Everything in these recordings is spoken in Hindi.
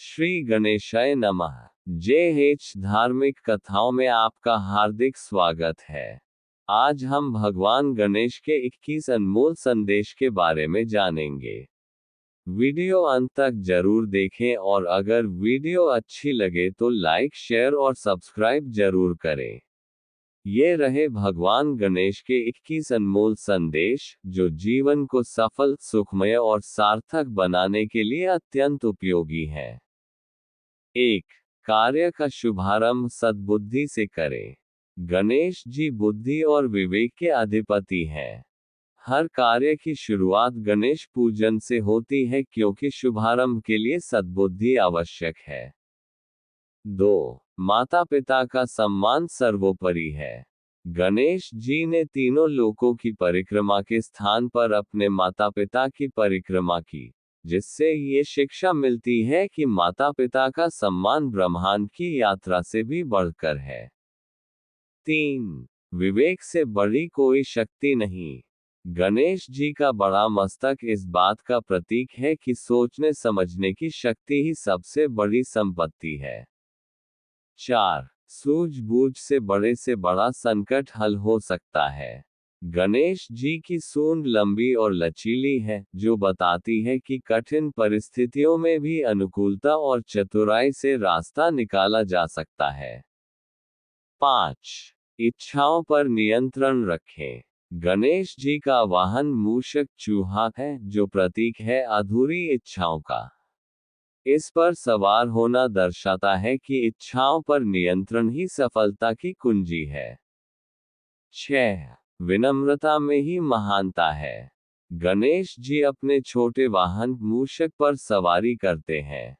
श्री गणेशाय नमः। JH धार्मिक कथाओं में आपका हार्दिक स्वागत है। आज हम भगवान गणेश के 21 अनमोल संदेश के बारे में जानेंगे। वीडियो अंत तक जरूर देखें और अगर वीडियो अच्छी लगे तो लाइक, शेयर और सब्सक्राइब जरूर करें। ये रहे भगवान गणेश के 21 अनमोल संदेश, जो जीवन को सफल, सुखमय और सार्थक बनाने के लिए अत्यंत उपयोगी हैं। 1. कार्य का शुभारंभ सद्बुद्धि से करें। गणेश जी बुद्धि और विवेक के अधिपति हैं। हर कार्य की शुरुआत गणेश पूजन से होती है क्योंकि शुभारंभ के लिए सद्बुद्धि आवश्यक है। 2. माता पिता का सम्मान सर्वोपरि है। गणेश जी ने तीनों लोकों की परिक्रमा के स्थान पर अपने माता पिता की परिक्रमा की, जिससे ये शिक्षा मिलती है कि माता पिता का सम्मान ब्रह्मांड की यात्रा से भी बढ़कर है। 3. विवेक से बड़ी कोई शक्ति नहीं। गणेश जी का बड़ा मस्तक इस बात का प्रतीक है कि सोचने समझने की शक्ति ही सबसे बड़ी संपत्ति है। 4. सूझबूझ से बड़ा संकट हल हो सकता है। गणेश जी की सूंड लंबी और लचीली है, जो बताती है कि कठिन परिस्थितियों में भी अनुकूलता और चतुराई से रास्ता निकाला जा सकता है। 5. इच्छाओं पर नियंत्रण रखें। गणेश जी का वाहन मूषक चूहा है, जो प्रतीक है अधूरी इच्छाओं का। इस पर सवार होना दर्शाता है कि इच्छाओं पर नियंत्रण ही सफलता की कुंजी है। 6. विनम्रता में ही महानता है। गणेश जी अपने छोटे वाहन मूषक पर सवारी करते हैं।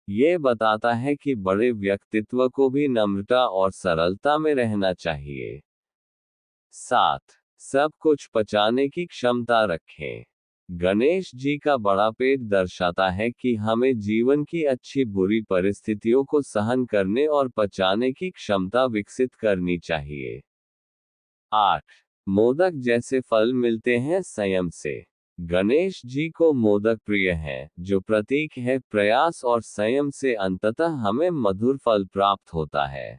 ये बताता है कि बड़े व्यक्तित्व को भी नम्रता और सरलता में रहना चाहिए। 7. सब कुछ पचाने की क्षमता रखें। गणेश जी का बड़ा पेट दर्शाता है कि हमें जीवन की अच्छी बुरी परिस्थितियों को सहन करने और पचाने की क्षमता विकसित करनी चाहिए। 8. मोदक जैसे फल मिलते हैं संयम से। गणेश जी को मोदक प्रिय हैं, जो प्रतीक है प्रयास और संयम से अंततः हमें मधुर फल प्राप्त होता है।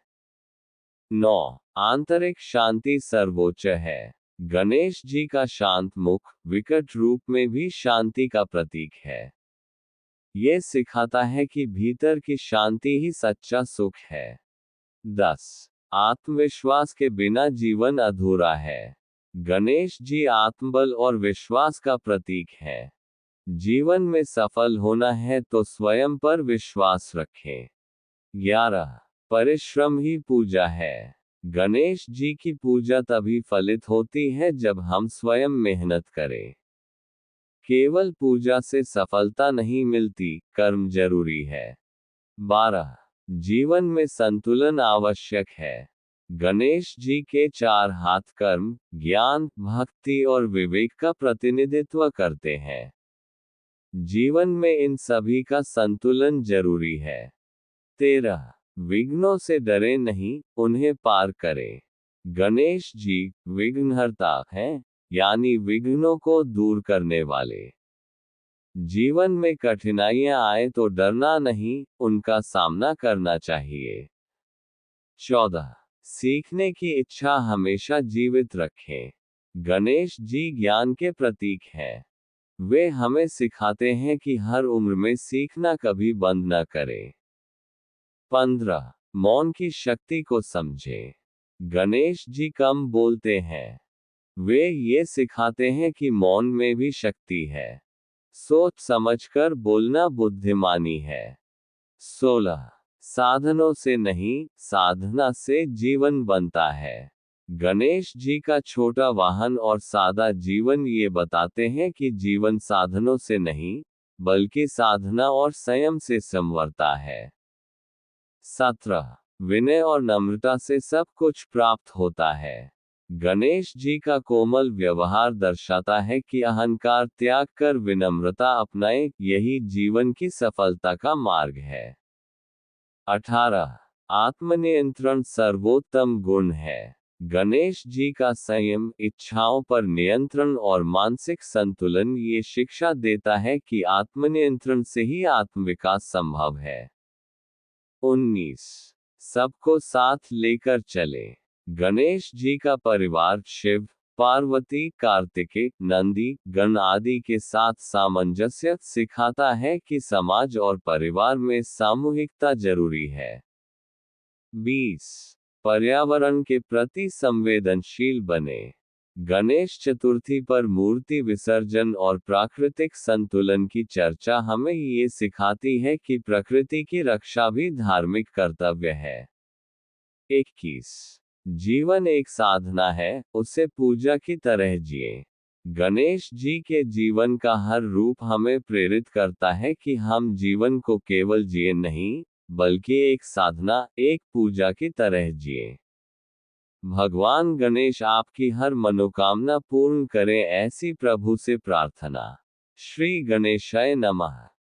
9. आंतरिक शांति सर्वोच्च है। गणेश जी का शांत मुख, विकट रूप में भी शांति का प्रतीक है। ये सिखाता है कि भीतर की शांति ही सच्चा सुख है। 10. आत्मविश्वास के बिना जीवन अधूरा है। गणेश जी आत्मबल और विश्वास का प्रतीक है। जीवन में सफल होना है तो स्वयं पर विश्वास रखें। 11. परिश्रम ही पूजा है। गणेश जी की पूजा तभी फलित होती है जब हम स्वयं मेहनत करें। केवल पूजा से सफलता नहीं मिलती, कर्म जरूरी है। 12. जीवन में संतुलन आवश्यक है। गणेश जी के 4 हाथ कर्म, ज्ञान, भक्ति और विवेक का प्रतिनिधित्व करते हैं। जीवन में इन सभी का संतुलन जरूरी है। 13. विघ्नों से डरे नहीं, उन्हें पार करें। गणेश जी विघ्नहर्ता हैं, यानी विघ्नों को दूर करने वाले। जीवन में कठिनाइयां आए तो डरना नहीं, उनका सामना करना चाहिए। 14. सीखने की इच्छा हमेशा जीवित रखें। गणेश जी ज्ञान के प्रतीक हैं। वे हमें सिखाते हैं कि हर उम्र में सीखना कभी बंद न करें। 15. मौन की शक्ति को समझें। गणेश जी कम बोलते हैं। वे ये सिखाते हैं कि मौन में भी शक्ति है। सोच समझकर बोलना बुद्धिमानी है। 16. साधनों से नहीं, साधना से जीवन बनता है। गणेश जी का छोटा वाहन और सादा जीवन ये बताते हैं कि जीवन साधनों से नहीं, बल्कि साधना और संयम से संवरता है। 17. विनय और नम्रता से सब कुछ प्राप्त होता है। गणेश जी का कोमल व्यवहार दर्शाता है कि अहंकार त्याग कर विनम्रता अपनाएं, यही जीवन की सफलता का मार्ग है। 18. आत्मनियंत्रण सर्वोत्तम गुण है। गणेश जी का संयम, इच्छाओं पर नियंत्रण और मानसिक संतुलन ये शिक्षा देता है कि आत्मनियंत्रण से ही आत्मविकास संभव है। 19. सबको साथ लेकर चले। गणेश जी का परिवार शिव, पार्वती, कार्तिकेय, नंदी, गण आदि के साथ सामंजस्य सिखाता है कि समाज और परिवार में सामूहिकता जरूरी है। 20. पर्यावरण के प्रति संवेदनशील बने। गणेश चतुर्थी पर मूर्ति विसर्जन और प्राकृतिक संतुलन की चर्चा हमें ये सिखाती है कि प्रकृति की रक्षा भी धार्मिक कर्तव्य है। 21. जीवन एक साधना है, उसे पूजा की तरह जिए। गणेश जी के जीवन का हर रूप हमें प्रेरित करता है कि हम जीवन को केवल जिए नहीं, बल्कि एक साधना, एक पूजा की तरह जिए। भगवान गणेश आपकी हर मनोकामना पूर्ण करें, ऐसी प्रभु से प्रार्थना। श्री गणेशाय नमः।